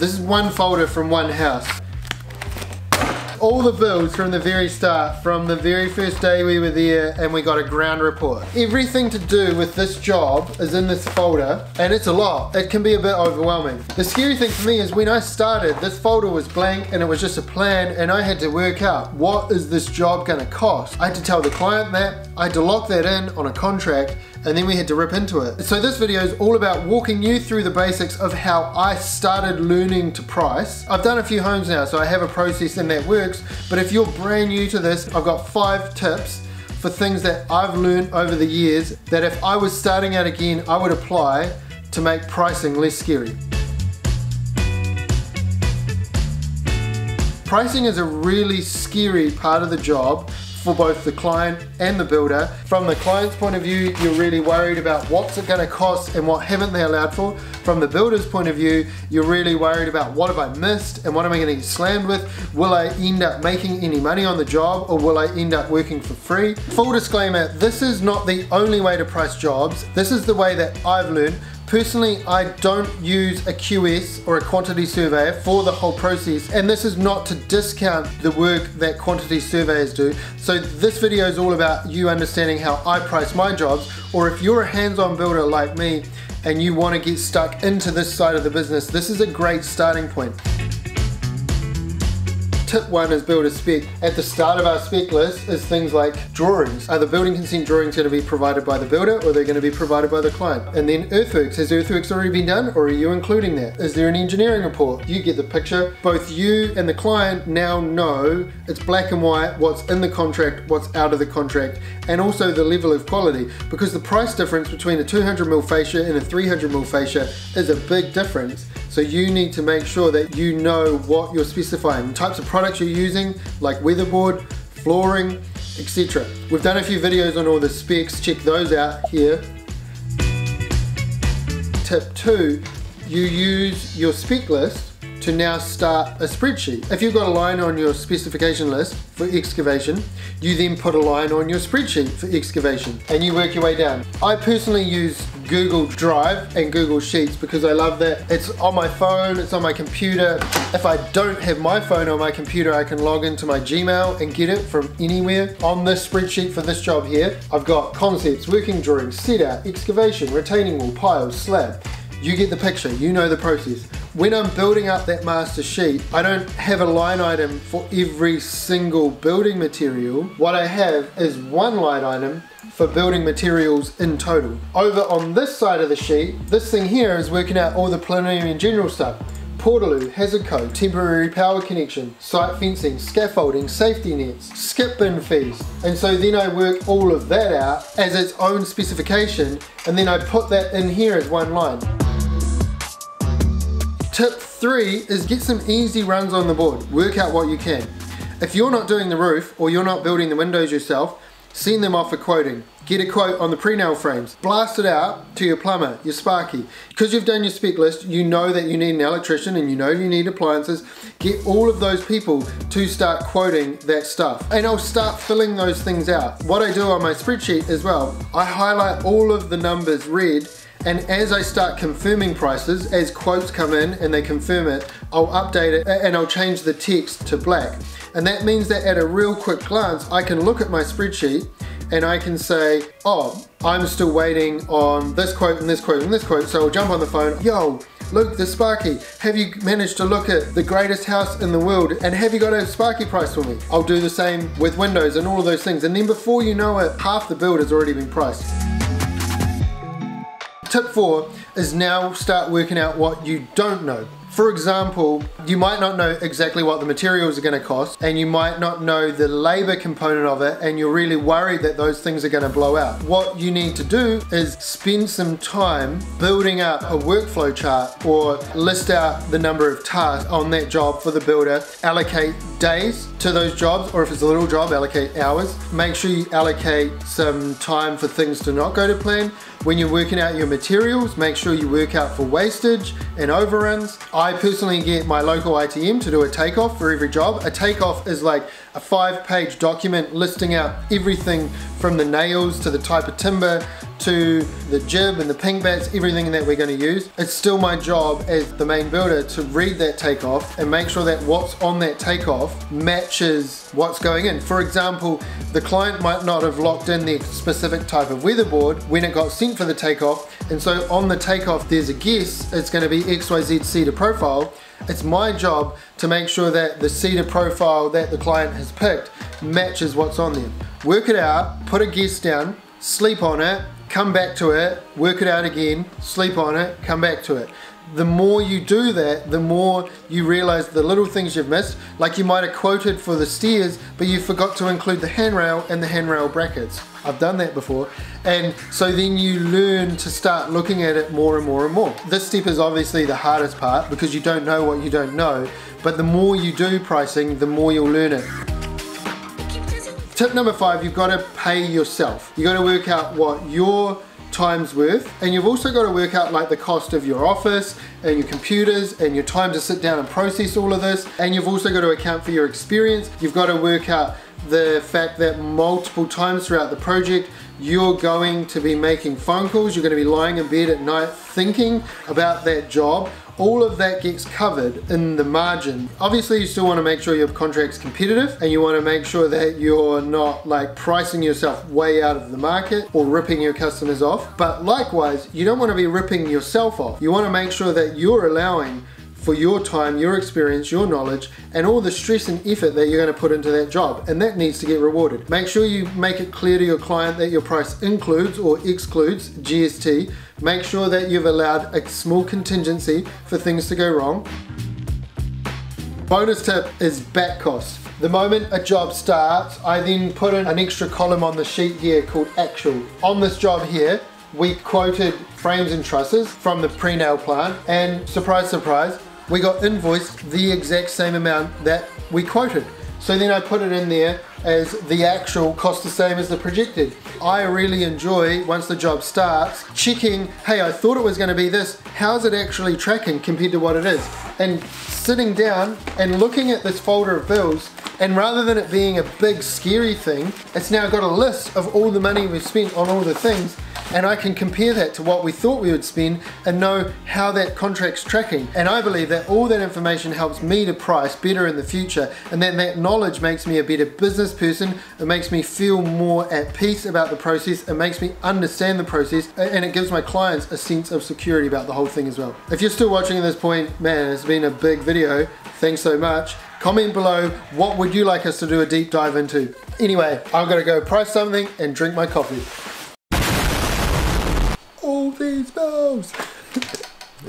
This is one folder from one house. All the bills from the very start, from the very first day we were there, and we got a ground report. Everything to do with this job is in this folder, and it's a lot. It can be a bit overwhelming. The scary thing for me is when I started, this folder was blank and it was just a plan, and I had to work out, what is this job gonna cost? I had to tell the client that, I had to lock that in on a contract, and then we had to rip into it. So this video is all about walking you through the basics of how I started learning to price. I've done a few homes now, so I have a process and that works, but if you're brand new to this, I've got 5 tips for things that I've learned over the years that if I was starting out again, I would apply to make pricing less scary. Pricing is a really scary part of the job for both the client and the builder. From the client's point of view, you're really worried about what's it gonna cost and what haven't they allowed for. From the builder's point of view, you're really worried about what have I missed and what am I gonna get slammed with? Will I end up making any money on the job, or will I end up working for free? Full disclaimer, this is not the only way to price jobs. This is the way that I've learned. Personally, I don't use a QS or a quantity surveyor for the whole process, and this is not to discount the work that quantity surveyors do. So this video is all about you understanding how I price my jobs, or if you're a hands-on builder like me and you want to get stuck into this side of the business, this is a great starting point. Tip 1 is build a spec. At the start of our spec list is things like drawings. Are the building consent drawings going to be provided by the builder, or are they going to be provided by the client? And then earthworks. Has earthworks already been done, or are you including that? Is there an engineering report? You get the picture. Both you and the client now know it's black and white what's in the contract, what's out of the contract, and also the level of quality, because the price difference between a 200mm fascia and a 300mm fascia is a big difference. So you need to make sure that you know what you're specifying, the types of products you're using, like weatherboard, flooring, etc. We've done a few videos on all the specs, check those out here. Tip 2, you use your spec list to now start a spreadsheet. If you've got a line on your specification list for excavation, you then put a line on your spreadsheet for excavation, and you work your way down. I personally use Google Drive and Google Sheets because I love that. It's on my phone, it's on my computer. If I don't have my phone or my computer, I can log into my Gmail and get it from anywhere. On this spreadsheet for this job here, I've got concepts, working drawings, set out, excavation, retaining wall, piles, slab. You get the picture, you know the process. When I'm building up that master sheet, I don't have a line item for every single building material. What I have is one line item for building materials in total. Over on this side of the sheet, this thing here is working out all the preliminary and general stuff. Portaloo, hazard code, temporary power connection, site fencing, scaffolding, safety nets, skip bin fees. And so then I work all of that out as its own specification, and then I put that in here as one line. Tip 3 is get some easy runs on the board. Work out what you can. If you're not doing the roof, or you're not building the windows yourself, send them off for quoting. Get a quote on the pre-nail frames. Blast it out to your plumber, your sparky. Because you've done your spec list, you know that you need an electrician and you know you need appliances. Get all of those people to start quoting that stuff. And I'll start filling those things out. What I do on my spreadsheet as well, I highlight all of the numbers red, and as I start confirming prices, as quotes come in and they confirm it, I'll update it and I'll change the text to black. And that means that at a real quick glance, I can look at my spreadsheet and I can say, oh, I'm still waiting on this quote and this quote and this quote. So I'll jump on the phone, yo, Luke the Sparky, have you managed to look at the greatest house in the world, and have you got a Sparky price for me? I'll do the same with windows and all of those things. And then before you know it, half the build has already been priced. Tip 4 is now start working out what you don't know. For example, you might not know exactly what the materials are going to cost, and you might not know the labor component of it, and you're really worried that those things are going to blow out. What you need to do is spend some time building up a workflow chart, or list out the number of tasks on that job for the builder, allocate days to those jobs, or if it's a little job, allocate hours. Make sure you allocate some time for things to not go to plan. When you're working out your materials, make sure you work out for wastage and overruns. I personally get my local ITM to do a takeoff for every job. A takeoff is like a 5-page document listing out everything from the nails to the type of timber to the jib and the ping bats, everything that we're going to use. It's still my job as the main builder to read that takeoff and make sure that what's on that takeoff matches what's going in. For example, the client might not have locked in the specific type of weatherboard when it got sent for the takeoff, and so on the takeoff there's a guess it's going to be XYZ cedar profile. It's my job to make sure that the cedar profile that the client has picked matches what's on there. Work it out, put a guess down, sleep on it, come back to it, work it out again, sleep on it, come back to it. The more you do that, the more you realize the little things you've missed. Like you might have quoted for the stairs, but you forgot to include the handrail and the handrail brackets. I've done that before. And so then you learn to start looking at it more and more and more. This step is obviously the hardest part because you don't know what you don't know, but the more you do pricing, the more you'll learn it. Tip number 5, you've got to pay yourself. You've got to work out what your time's worth, and you've also got to work out like the cost of your office and your computers and your time to sit down and process all of this, and you've also got to account for your experience. You've got to work out the fact that multiple times throughout the project you're going to be making phone calls, you're going to be lying in bed at night thinking about that job. All of that gets covered in the margin. Obviously you still want to make sure your contract's competitive, and you want to make sure that you're not like pricing yourself way out of the market or ripping your customers off. But likewise, you don't want to be ripping yourself off. You want to make sure that you're allowing for your time, your experience, your knowledge, and all the stress and effort that you're going to put into that job, and that needs to get rewarded. Make sure you make it clear to your client that your price includes or excludes GST. Make sure that you've allowed a small contingency for things to go wrong. Bonus tip is back cost. The moment a job starts, I then put in an extra column on the sheet here called actual. On this job here, we quoted frames and trusses from the pre-nail plant, and surprise, surprise, we got invoiced the exact same amount that we quoted. So then I put it in there as the actual cost the same as the projected. I really enjoy, once the job starts, checking, hey, I thought it was going to be this, how's it actually tracking compared to what it is? And sitting down and looking at this folder of bills, and rather than it being a big scary thing, it's now got a list of all the money we've spent on all the things, and I can compare that to what we thought we would spend and know how that contract's tracking. And I believe that all that information helps me to price better in the future, and then that knowledge makes me a better business person. It makes me feel more at peace about the process. It makes me understand the process, and it gives my clients a sense of security about the whole thing as well. If you're still watching at this point, man, it's been a big video. Thanks so much. Comment below, what would you like us to do a deep dive into? Anyway, I'm gonna go price something and drink my coffee. All these bills.